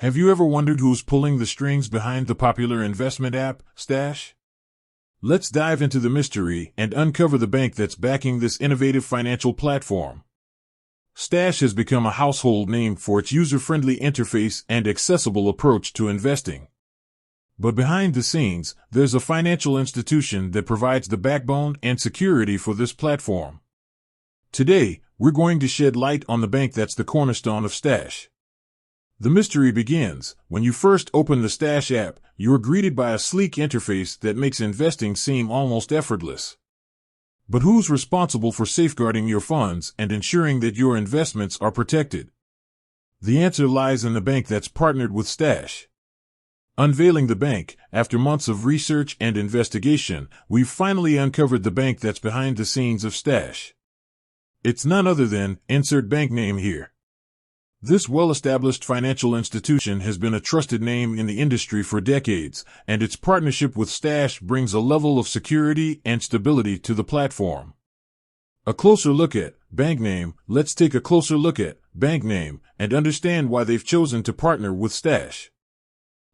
Have you ever wondered who's pulling the strings behind the popular investment app, Stash? Let's dive into the mystery and uncover the bank that's backing this innovative financial platform. Stash has become a household name for its user-friendly interface and accessible approach to investing. But behind the scenes, there's a financial institution that provides the backbone and security for this platform. Today, we're going to shed light on the bank that's the cornerstone of Stash. The mystery begins when you first open the Stash app. You are greeted by a sleek interface that makes investing seem almost effortless. But who's responsible for safeguarding your funds and ensuring that your investments are protected? The answer lies in the bank that's partnered with Stash. Unveiling the bank, after months of research and investigation, we've finally uncovered the bank that's behind the scenes of Stash. It's none other than, insert bank name here. This well-established financial institution has been a trusted name in the industry for decades, and its partnership with Stash brings a level of security and stability to the platform. A closer look at bank name. Let's take a closer look at bank name and understand why they've chosen to partner with Stash.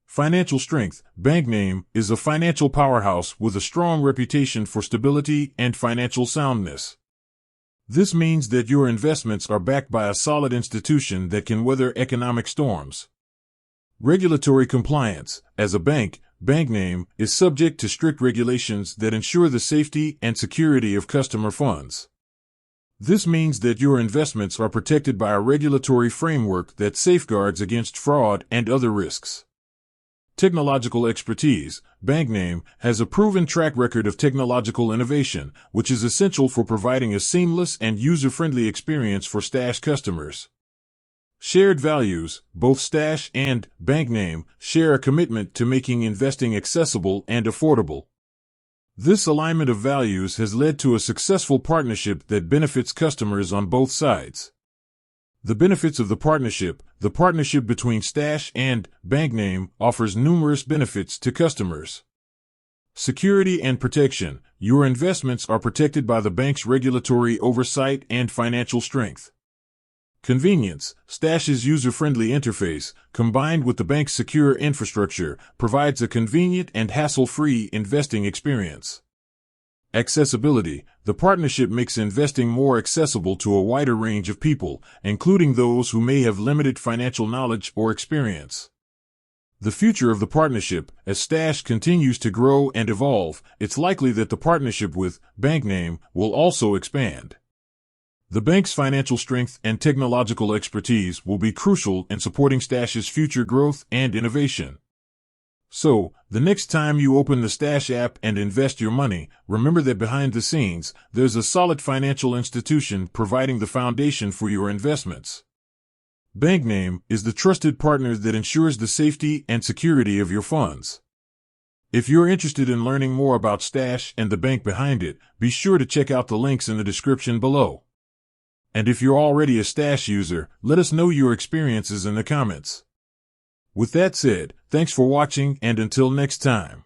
Financial strength. Bank name is a financial powerhouse with a strong reputation for stability and financial soundness. This means that your investments are backed by a solid institution that can weather economic storms. Regulatory compliance. As a bank, bank name is subject to strict regulations that ensure the safety and security of customer funds. This means that your investments are protected by a regulatory framework that safeguards against fraud and other risks. Technological expertise. Bank name has a proven track record of technological innovation, which is essential for providing a seamless and user-friendly experience for Stash customers. Shared values. Both Stash and bank name share a commitment to making investing accessible and affordable. This alignment of values has led to a successful partnership that benefits customers on both sides. The benefits of the partnership between Stash and bank name offers numerous benefits to customers. Security and protection. Your investments are protected by the bank's regulatory oversight and financial strength. Convenience. Stash's user-friendly interface, combined with the bank's secure infrastructure, provides a convenient and hassle-free investing experience. Accessibility. The partnership makes investing more accessible to a wider range of people, including those who may have limited financial knowledge or experience. The future of the partnership. As Stash continues to grow and evolve, it's likely that the partnership with bank name will also expand. The bank's financial strength and technological expertise will be crucial in supporting Stash's future growth and innovation. So, the next time you open the Stash app and invest your money, remember that behind the scenes, there's a solid financial institution providing the foundation for your investments. Bank name is the trusted partner that ensures the safety and security of your funds. If you're interested in learning more about Stash and the bank behind it, be sure to check out the links in the description below. And if you're already a Stash user, let us know your experiences in the comments. With that said, thanks for watching, and until next time.